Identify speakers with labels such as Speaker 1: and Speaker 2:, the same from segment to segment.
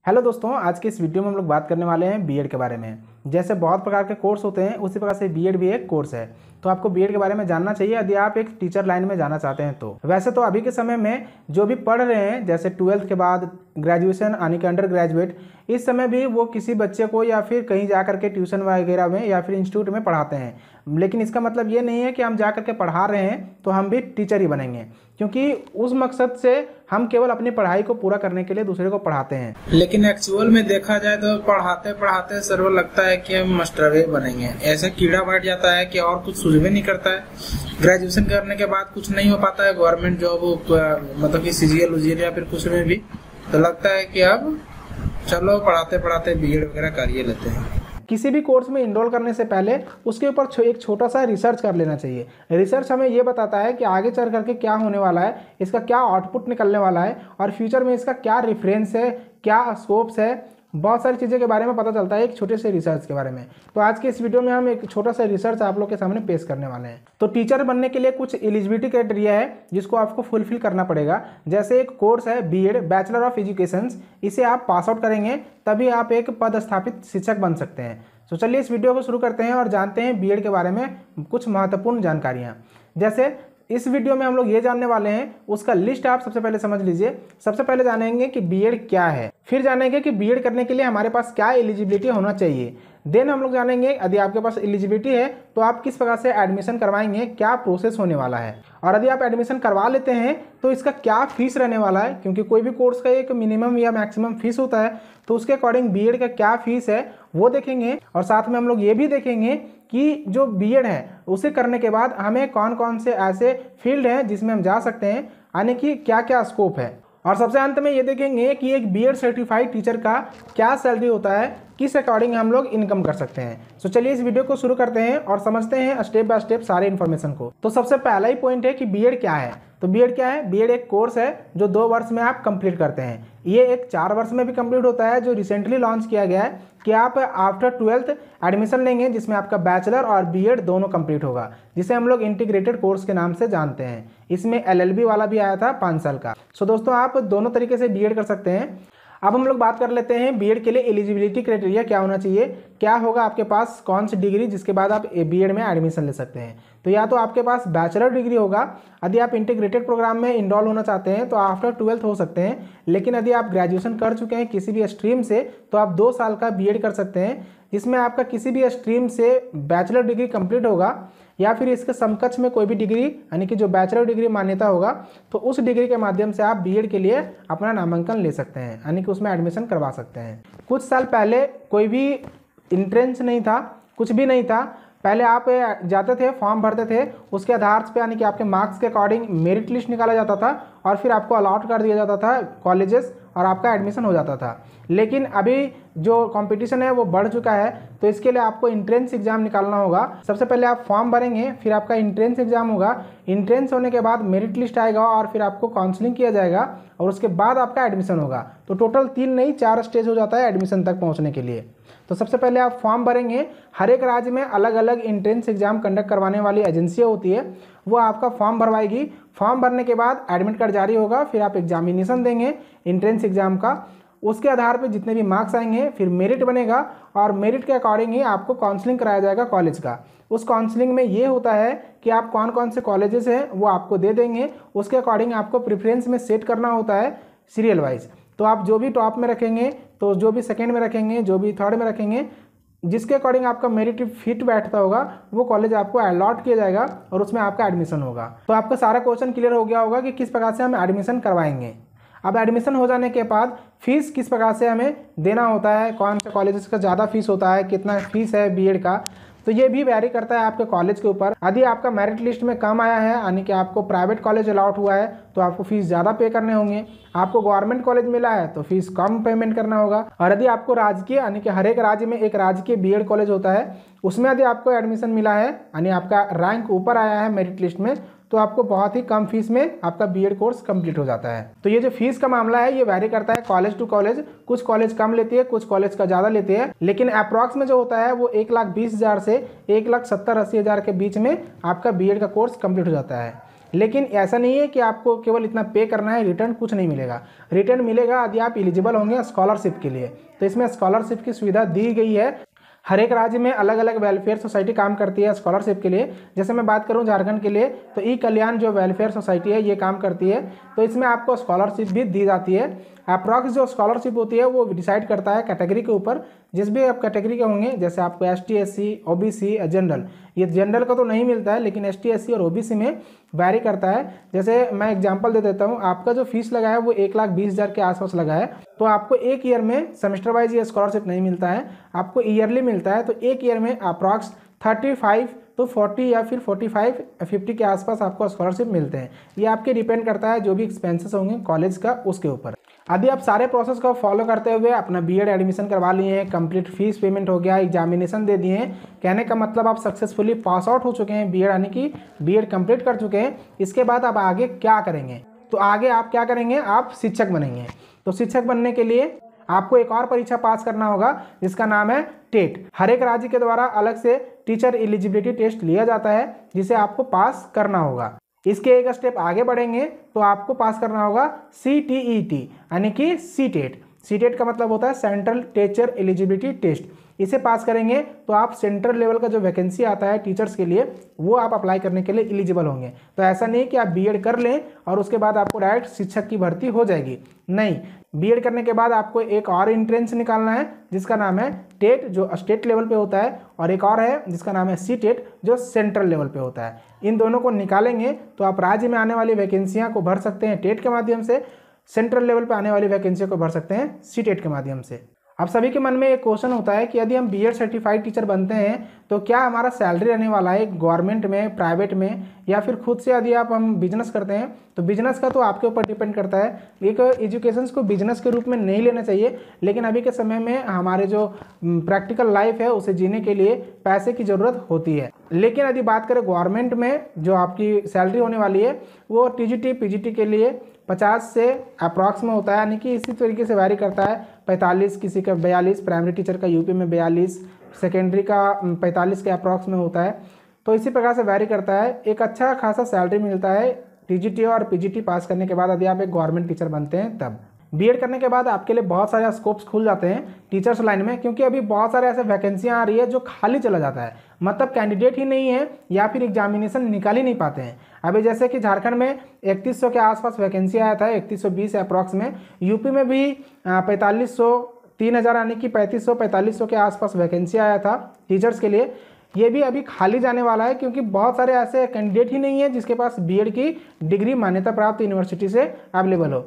Speaker 1: Hello दोस्तों, आज के इस वीडियो में हम लोग बात करने वाले हैं बीएड के बारे में। जैसे बहुत प्रकार के कोर्स होते हैं उसी प्रकार से बीएड भी एक कोर्स है। तो आपको बीएड के बारे में जानना चाहिए यदि आप एक टीचर लाइन में जाना चाहते हैं। तो वैसे तो अभी के समय में जो भी पढ़ रहे हैं, जैसे 12th के बाद ग्रेजुएशन यानी कि अंडर ग्रेजुएट, इस समय भी वो किसी बच्चे को या फिर कहीं जा करके ट्यूशन वगैरह में या फिर इंस्टीट्यूट में पढ़ाते हैं। लेकिन इसका मतलब ये नहीं है कि हम जा करके पढ़ा रहे हैं तो हम भी टीचर ही बनेंगे, क्योंकि उस मकसद से हम केवल अपनी पढ़ाई को पूरा करने के लिए दूसरे को पढ़ाते हैं।
Speaker 2: लेकिन एक्चुअल में देखा जाए तो पढ़ाते पढ़ाते सर्व लगता है कि हम मास्टर बनेंगे, ऐसे कीड़ा बैठ जाता है कि और कुछ सूझ भी नहीं करता है। ग्रेजुएशन करने के बाद कुछ नहीं हो पाता है, गवर्नमेंट जॉब मतलब कि सीजीएल उजीएल या फिर कुछ में भी, तो लगता है कि अब चलो पढ़ाते पढ़ाते बीएड वगैरह कर ही लेते हैं।
Speaker 1: किसी भी कोर्स में इनरोल करने से पहले उसके ऊपर एक छोटा सा रिसर्च कर लेना चाहिए। रिसर्च हमें ये बताता है कि आगे चल करके क्या होने वाला है, इसका क्या आउटपुट निकलने वाला है और फ्यूचर में इसका क्या रेफरेंस है, क्या स्कोप्स है, बहुत सारी चीज़ों के बारे में पता चलता है एक छोटे से रिसर्च के बारे में। तो आज के इस वीडियो में हम एक छोटा सा रिसर्च आप लोग के सामने पेश करने वाले हैं। तो टीचर बनने के लिए कुछ एलिजिबिलिटी क्राइटेरिया है जिसको आपको फुलफिल करना पड़ेगा। जैसे एक कोर्स है बीएड, बैचलर ऑफ एजुकेशन, इसे आप पास आउट करेंगे तभी आप एक पदस्थापित शिक्षक बन सकते हैं। तो चलिए इस वीडियो को शुरू करते हैं और जानते हैं बीएड के बारे में कुछ महत्वपूर्ण जानकारियाँ। जैसे इस वीडियो में हम लोग ये जानने वाले हैं, उसका लिस्ट आप सबसे पहले समझ लीजिए। सबसे पहले जानेंगे कि बीएड क्या है, फिर जानेंगे कि बीएड करने के लिए हमारे पास क्या एलिजिबिलिटी होना चाहिए। देन हम लोग जानेंगे यदि आपके पास एलिजिबिलिटी है तो आप किस प्रकार से एडमिशन करवाएंगे, क्या प्रोसेस होने वाला है, और यदि आप एडमिशन करवा लेते हैं तो इसका क्या फीस रहने वाला है, क्योंकि कोई भी कोर्स का एक मिनिमम या मैक्सिमम फीस होता है। तो उसके अकॉर्डिंग बीएड का क्या फीस है वो देखेंगे। और साथ में हम लोग ये भी देखेंगे कि जो बीएड है उसे करने के बाद हमें कौन कौन से ऐसे फील्ड हैं जिसमें हम जा सकते हैं, यानी कि क्या क्या स्कोप है। और सबसे अंत में ये देखेंगे कि एक बीएड सर्टिफाइड टीचर का क्या सैलरी होता है, किस अकॉर्डिंग हम लोग इनकम कर सकते हैं। तो चलिए इस वीडियो को शुरू करते हैं और समझते हैं स्टेप बाय स्टेप सारे इन्फॉर्मेशन को। तो सबसे पहला ही पॉइंट है कि बीएड क्या है। तो बीएड क्या है? बीएड एक कोर्स है जो 2 वर्ष में आप कंप्लीट करते हैं। ये एक 4 वर्ष में भी कंप्लीट होता है जो रिसेंटली लॉन्च किया गया है कि आप आफ्टर 12th एडमिशन लेंगे जिसमें आपका बैचलर और बीएड दोनों कंप्लीट होगा, जिसे हम लोग इंटीग्रेटेड कोर्स के नाम से जानते हैं। इसमें एलएलबी वाला भी आया था 5 साल का। सो दोस्तों, आप दोनों तरीके से बीएड कर सकते हैं। अब हम लोग बात कर लेते हैं बीएड के लिए एलिजिबिलिटी क्राइटेरिया क्या होना चाहिए, क्या होगा आपके पास, कौन सी डिग्री जिसके बाद आप बीएड में एडमिशन ले सकते हैं। तो या तो आपके पास बैचलर डिग्री होगा, यदि आप इंटीग्रेटेड प्रोग्राम में इनरोल होना चाहते हैं तो आफ्टर 12th हो सकते हैं। लेकिन यदि आप ग्रेजुएशन कर चुके हैं किसी भी स्ट्रीम से तो आप 2 साल का बीएड कर सकते हैं, जिसमें आपका किसी भी स्ट्रीम से बैचलर डिग्री कंप्लीट होगा या फिर इसके समकक्ष में कोई भी डिग्री यानी कि जो बैचलर डिग्री मान्यता होगा, तो उस डिग्री के माध्यम से आप बीएड के लिए अपना नामांकन ले सकते हैं, यानी कि उसमें एडमिशन करवा सकते हैं। कुछ साल पहले कोई भी एंट्रेंस नहीं था, कुछ भी नहीं था। पहले आप जाते थे, फॉर्म भरते थे, उसके आधार पे यानी कि आपके मार्क्स के अकॉर्डिंग मेरिट लिस्ट निकाला जाता था और फिर आपको अलॉट कर दिया जाता था कॉलेजेस और आपका एडमिशन हो जाता था। लेकिन अभी जो कंपटीशन है वो बढ़ चुका है, तो इसके लिए आपको इंट्रेंस एग्जाम निकालना होगा। सबसे पहले आप फॉर्म भरेंगे, फिर आपका इंट्रेंस एग्जाम होगा। इंट्रेंस होने के बाद मेरिट लिस्ट आएगा और फिर आपको काउंसलिंग किया जाएगा और उसके बाद आपका एडमिशन होगा। तो टोटल 3 नहीं 4 स्टेज हो जाता है एडमिशन तक पहुँचने के लिए। तो सबसे पहले आप फॉर्म भरेंगे। हर एक राज्य में अलग अलग इंट्रेंस एग्जाम कंडक्ट करवाने वाली एजेंसियाँ होती है, वो आपका फॉर्म भरवाएगी। फॉर्म भरने के बाद एडमिट कार्ड जारी होगा, फिर आप एग्जामिनेशन देंगे इंट्रेंस एग्जाम का। उसके आधार पे जितने भी मार्क्स आएंगे फिर मेरिट बनेगा और मेरिट के अकॉर्डिंग ही आपको काउंसलिंग कराया जाएगा कॉलेज का। उस काउंसलिंग में ये होता है कि आप कौन कौन से कॉलेजेस हैं वो आपको दे देंगे, उसके अकॉर्डिंग आपको प्रेफरेंस में सेट करना होता है सीरियल वाइज। तो आप जो भी टॉप में रखेंगे, तो जो भी सेकेंड में रखेंगे, जो भी थर्ड में रखेंगे, जिसके अकॉर्डिंग आपका मेरिट फिट बैठता होगा वो कॉलेज आपको अलॉट किया जाएगा और उसमें आपका एडमिशन होगा। तो आपका सारा क्वेश्चन क्लियर हो गया होगा कि किस प्रकार से हम एडमिशन करवाएंगे। अब एडमिशन हो जाने के बाद फीस किस प्रकार से हमें देना होता है, कौन से कॉलेजेस का ज़्यादा फीस होता है, कितना फीस है बीएड का, तो ये भी वैरी करता है आपके कॉलेज के ऊपर। यदि आपका मेरिट लिस्ट में कम आया है यानी कि आपको प्राइवेट कॉलेज अलॉट हुआ है तो आपको फीस ज़्यादा पे करने होंगे। आपको गवर्नमेंट कॉलेज मिला है तो फीस कम पेमेंट करना होगा। और यदि आपको राजकीय यानी कि हर एक राज्य में एक राजकीय बीएड कॉलेज होता है, उसमें यदि आपको एडमिशन मिला है यानी आपका रैंक ऊपर आया है मेरिट लिस्ट में, तो आपको बहुत ही कम फीस में आपका बीएड कोर्स कंप्लीट हो जाता है। तो ये जो फीस का मामला है ये वैरी करता है कॉलेज टू कॉलेज। कुछ कॉलेज कम लेती है, कुछ कॉलेज का ज़्यादा लेती है, लेकिन अप्रॉक्स में जो होता है वो 1,20,000 से 1,70,80,000 के बीच में आपका बीएड का कोर्स कंप्लीट हो जाता है। लेकिन ऐसा नहीं है कि आपको केवल इतना पे करना है, रिटर्न कुछ नहीं मिलेगा। रिटर्न मिलेगा यदि आप एलिजिबल होंगे स्कॉलरशिप के लिए। तो इसमें स्कॉलरशिप की सुविधा दी गई है। हर एक राज्य में अलग अलग वेलफेयर सोसाइटी काम करती है स्कॉलरशिप के लिए। जैसे मैं बात करूं झारखंड के लिए तो ई कल्याण जो वेलफेयर सोसाइटी है ये काम करती है। तो इसमें आपको स्कॉलरशिप भी दी जाती है। अप्रॉक्स जो स्कॉलरशिप होती है वो डिसाइड करता है कैटेगरी के ऊपर। जिस भी आप कैटेगरी के होंगे, जैसे आपको ST SC OBC जनरल, ये जनरल का तो नहीं मिलता है लेकिन ST SC और OBC में वैरी करता है। जैसे मैं एग्जांपल दे देता हूँ, आपका जो फीस लगा है वो 1,20,000 के आसपास लगा है। तो आपको एक ईयर में सेमेस्टर वाइज ये स्कॉलरशिप नहीं मिलता है, आपको ईयरली मिलता है। तो एक ईयर में अप्रॉक्स 35 तो 40 या फिर 45-50 के आसपास आपको स्कॉलरशिप मिलते हैं। ये आपके डिपेंड करता है जो भी एक्सपेंसेस होंगे कॉलेज का उसके ऊपर। यदि आप सारे प्रोसेस को फॉलो करते हुए अपना BEd एडमिशन करवा लिए हैं, कंप्लीट फीस पेमेंट हो गया, एग्जामिनेशन दे दिए हैं, कहने का मतलब आप सक्सेसफुली पास आउट हो चुके हैं BEd, यानी कि BEd कंप्लीट कर चुके हैं। इसके बाद आप आगे क्या करेंगे? तो आगे आप क्या करेंगे? आप शिक्षक बनेंगे। तो शिक्षक बनने के लिए आपको एक और परीक्षा पास करना होगा जिसका नाम है टेट। हर एक राज्य के द्वारा अलग से टीचर एलिजिबिलिटी टेस्ट लिया जाता है जिसे आपको पास करना होगा। इसके एक स्टेप आगे बढ़ेंगे तो आपको पास करना होगा CTET, यानी कि सीटेट। सीटेट का मतलब होता है सेंट्रल टीचर एलिजिबिलिटी टेस्ट। इसे पास करेंगे तो आप सेंट्रल लेवल का जो वैकेंसी आता है टीचर्स के लिए वो आप अप्लाई करने के लिए एलिजिबल होंगे। तो ऐसा नहीं कि आप BEd कर लें और उसके बाद आपको डायरेक्ट शिक्षक की भर्ती हो जाएगी, नहीं। BEd करने के बाद आपको एक और एंट्रेंस निकालना है जिसका नाम है टेट, जो स्टेट लेवल पे होता है, और एक और है जिसका नाम है सीटेट, जो सेंट्रल लेवल पे होता है। इन दोनों को निकालेंगे तो आप राज्य में आने वाली वैकेंसियाँ को भर सकते हैं टेट के माध्यम से, सेंट्रल लेवल पे आने वाली वैकेंसियों को भर सकते हैं सीटेट के माध्यम से। अब सभी के मन में एक क्वेश्चन होता है कि यदि हम BEd सर्टिफाइड टीचर बनते हैं तो क्या हमारा सैलरी रहने वाला है गवर्नमेंट में, प्राइवेट में, या फिर खुद से यदि हम बिजनेस करते हैं? तो बिजनेस का तो आपके ऊपर डिपेंड करता है। एक एजुकेशन को बिजनेस के रूप में नहीं लेना चाहिए, लेकिन अभी के समय में हमारे जो प्रैक्टिकल लाइफ है उसे जीने के लिए पैसे की ज़रूरत होती है। लेकिन यदि बात करें गवर्नमेंट में जो आपकी सैलरी होने वाली है वो TGT PGT के लिए 50 से अप्रॉक्स में होता है, यानी कि इसी तरीके से वैरी करता है। 45, किसी का 42, प्राइमरी टीचर का यूपी में 42, सेकेंडरी का 45 के अप्रॉक्स में होता है। तो इसी प्रकार से वैरी करता है। एक अच्छा खासा सैलरी मिलता है TGT और PGT पास करने के बाद यदि आप एक गवर्नमेंट टीचर बनते हैं तब। BEd करने के बाद आपके लिए बहुत सारे स्कोप्स खुल जाते हैं टीचर्स लाइन में, क्योंकि अभी बहुत सारे ऐसे वैकेंसियाँ आ रही है जो खाली चला जाता है, मतलब कैंडिडेट ही नहीं है या फिर एग्जामिनेशन निकाल ही नहीं पाते हैं। अभी जैसे कि झारखंड में 3100 के आसपास वैकेंसी आया था, 3120 अप्रॉक्स में। यूपी में भी 4500, 3000 यानी कि 3500-4500 के आसपास वैकेंसी आया था टीचर्स के लिए। ये भी अभी खाली जाने वाला है क्योंकि बहुत सारे ऐसे कैंडिडेट ही नहीं है जिसके पास BEd की डिग्री मान्यता प्राप्त यूनिवर्सिटी से अवेलेबल हो।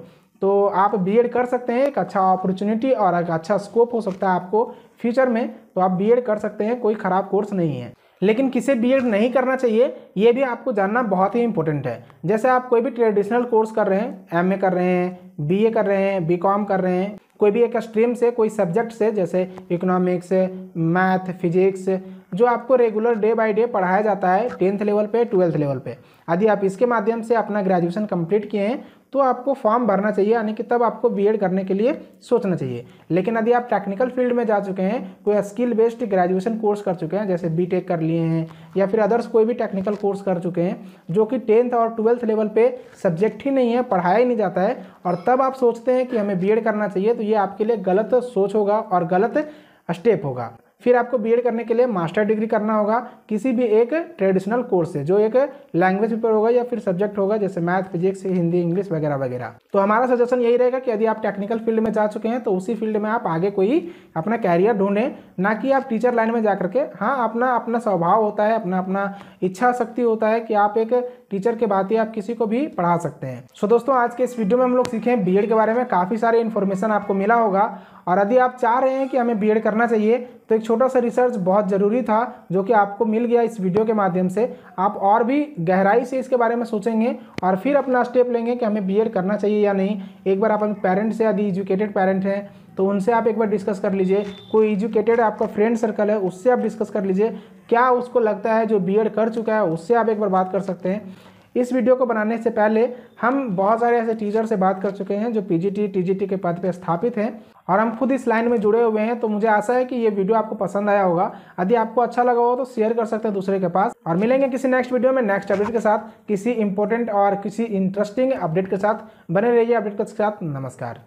Speaker 1: तो आप BEd कर सकते हैं, एक अच्छा अपॉर्चुनिटी और एक अच्छा स्कोप हो सकता है आपको फ्यूचर में, तो आप BEd कर सकते हैं, कोई ख़राब कोर्स नहीं है। लेकिन किसे BEd नहीं करना चाहिए ये भी आपको जानना बहुत ही इंपॉर्टेंट है। जैसे आप कोई भी ट्रेडिशनल कोर्स कर रहे हैं, MA कर रहे हैं, BA कर रहे हैं, BCom कर रहे हैं, कोई भी एक स्ट्रीम से, कोई सब्जेक्ट से, जैसे इकोनॉमिक्स, मैथ, फिजिक्स, जो आपको रेगुलर डे बाय डे पढ़ाया जाता है 10th लेवल पे, 12th लेवल पे, यदि आप इसके माध्यम से अपना ग्रेजुएशन कंप्लीट किए हैं तो आपको फॉर्म भरना चाहिए, यानी कि तब आपको BEd करने के लिए सोचना चाहिए। लेकिन यदि आप टेक्निकल फील्ड में जा चुके हैं, कोई स्किल बेस्ड ग्रेजुएशन कोर्स कर चुके हैं, जैसे BTech कर लिए हैं या फिर अदर्स कोई भी टेक्निकल कोर्स कर चुके हैं जो कि 10th और 12th लेवल पे सब्जेक्ट ही नहीं है, पढ़ाया ही नहीं जाता है, और तब आप सोचते हैं कि हमें BEd करना चाहिए, तो ये आपके लिए गलत सोच होगा और गलत स्टेप होगा। फिर आपको BEd करने के लिए मास्टर डिग्री करना होगा किसी भी एक ट्रेडिशनल कोर्स से, जो एक लैंग्वेज पेपर होगा या फिर सब्जेक्ट होगा, जैसे मैथ, फिजिक्स, हिंदी, इंग्लिश वगैरह वगैरह। तो हमारा सजेशन यही रहेगा कि यदि आप टेक्निकल फील्ड में जा चुके हैं तो उसी फील्ड में आप आगे कोई अपना कैरियर ढूंढें, ना कि आप टीचर लाइन में जा करके। हाँ, अपना अपना स्वभाव होता है, अपना अपना इच्छा शक्ति होता है कि आप एक टीचर के बात ही आप किसी को भी पढ़ा सकते हैं। सो दोस्तों, आज के इस वीडियो में हम लोग सीखे BEd के बारे में, काफ़ी सारे इन्फॉर्मेशन आपको मिला होगा। और यदि आप चाह रहे हैं कि हमें BEd करना चाहिए तो एक छोटा सा रिसर्च बहुत ज़रूरी था जो कि आपको मिल गया इस वीडियो के माध्यम से। आप और भी गहराई से इसके बारे में सोचेंगे और फिर अपना स्टेप लेंगे कि हमें BEd करना चाहिए या नहीं। एक बार आप अपने पेरेंट्स से, यदि एजुकेटेड पेरेंट हैं तो उनसे आप एक बार डिस्कस कर लीजिए, कोई एजुकेटेड आपका फ्रेंड सर्कल है उससे आप डिस्कस कर लीजिए, क्या उसको लगता है जो BEd कर चुका है उससे आप एक बार बात कर सकते हैं। इस वीडियो को बनाने से पहले हम बहुत सारे ऐसे टीचर से बात कर चुके हैं जो PGT TGT के पद पे स्थापित हैं और हम खुद इस लाइन में जुड़े हुए हैं। तो मुझे आशा है कि ये वीडियो आपको पसंद आया होगा। यदि आपको अच्छा लगा हो तो शेयर कर सकते हैं दूसरे के पास। और मिलेंगे किसी नेक्स्ट वीडियो में नेक्स्ट अपडेट के साथ, किसी इंपॉर्टेंट और किसी इंटरेस्टिंग अपडेट के साथ। बने रहिए अपडेट के साथ। नमस्कार।